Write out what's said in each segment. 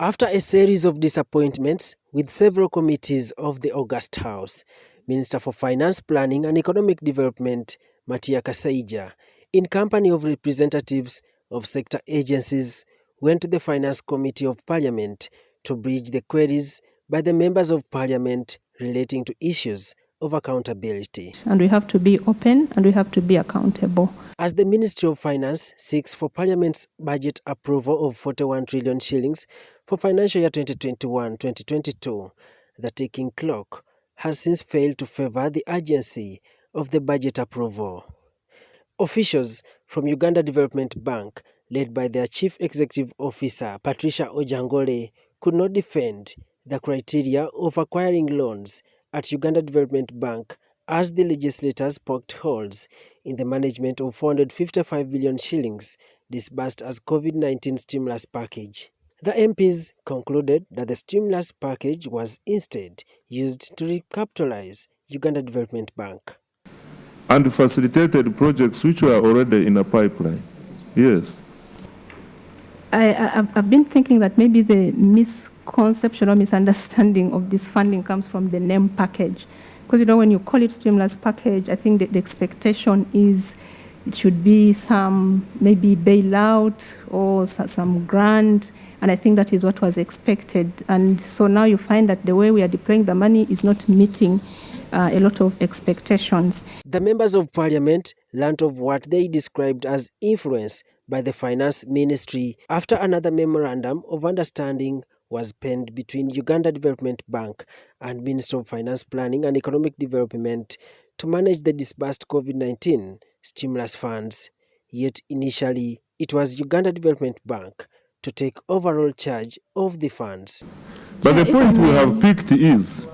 After a series of disappointments with several committees of the August House, Minister for Finance, Planning and Economic Development, Matia Kasaija, in company of representatives of sector agencies, went to the Finance Committee of Parliament to bridge the queries by the members of Parliament relating to issues of accountability. And we have to be open and we have to be accountable. As the Ministry of Finance seeks for Parliament's budget approval of 41 trillion shillings for financial year 2021-2022, the ticking clock has since failed to favour the urgency of the budget approval. Officials from Uganda Development Bank, led by their Chief Executive Officer Patricia Ojangole, could not defend the criteria of acquiring loans at Uganda Development Bank as the legislators poked holes in the management of 455 billion shillings disbursed as COVID-19 stimulus package. The MPs concluded that the stimulus package was instead used to recapitalize Uganda Development Bank. And facilitated projects which were already in a pipeline. Yes. I've been thinking that maybe the misconception or misunderstanding of this funding comes from the name package. Because, when you call it stimulus package, I think the expectation is it should be some maybe bailout or some grant. And I think that is what was expected. And so now you find that the way we are deploying the money is not meeting a lot of expectations. The members of Parliament learnt of what they described as influence by the Finance Ministry after another memorandum of understanding was penned between Uganda Development Bank and Ministry of Finance, Planning and Economic Development to manage the disbursed COVID-19 stimulus funds. Yet initially, it was Uganda Development Bank to take overall charge of the funds. But the point we have picked is,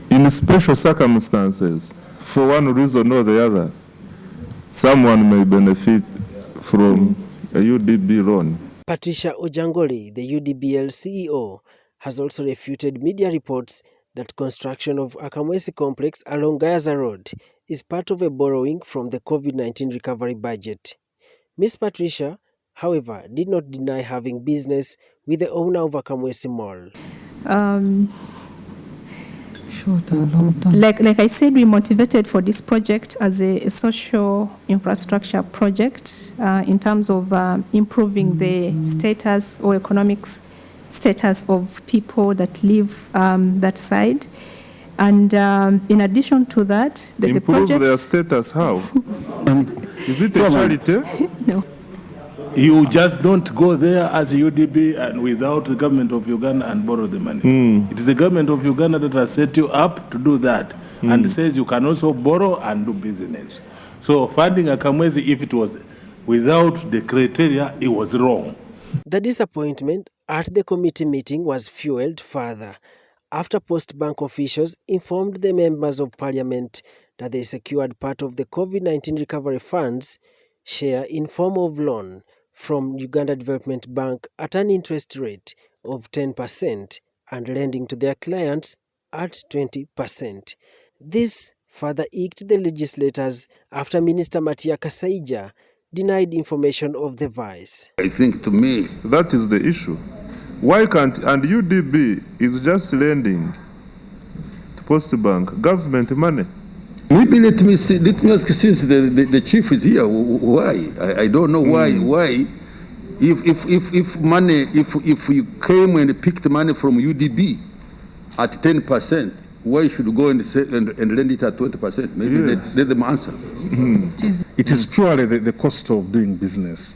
in special circumstances, for one reason or the other, someone may benefit from a UDB loan. Patricia Ojangole, the UDBL CEO, has also refuted media reports that construction of Akamwesi complex along Gayaza Road is part of a borrowing from the COVID-19 recovery budget. Ms. Patricia, however, did not deny having business with the owner of Akamwesi Mall. Like I said, we motivated for this project as a social infrastructure project in terms of improving the status or economics status of people that live that side. And in addition to that, the project... Improve their status how? Is it a charity? No. You just don't go there as a UDB and without the government of Uganda and borrow the money. It is the government of Uganda that has set you up to do that and says you can also borrow and do business. So funding Akamwezi, if it was without the criteria, it was wrong. The disappointment at the committee meeting was fueled further after Post-Bank officials informed the members of Parliament that they secured part of the COVID-19 recovery funds share in form of loan from Uganda Development Bank at an interest rate of 10% and lending to their clients at 20%. This further irked the legislators after Minister Matia Kasaija denied information of the vice. I think to me, that is the issue. Why can't, and UDB is just lending to Post-Bank government money. maybe let me ask, since the chief is here, why? I don't know why. If money, if you came and picked money from UDB at 10%, why should you go and lend it at 20%? Maybe let them answer. It is purely the cost of doing business.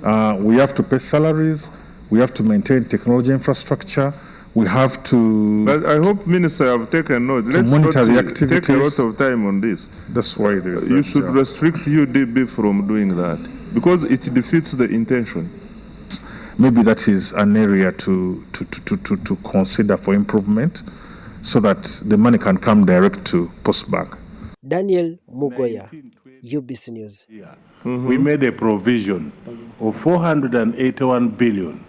We have to pay salaries, we have to maintain technology infrastructure, we have to... But I hope, Minister, have taken note. Let's monitor the not activities. take a lot of time on this. That's why there is you should restrict UDB from doing that, because it defeats the intention. Maybe that is an area to consider for improvement, so that the money can come direct to Post-Bank. Daniel Mugoya, UBC News. We made a provision of 481 billion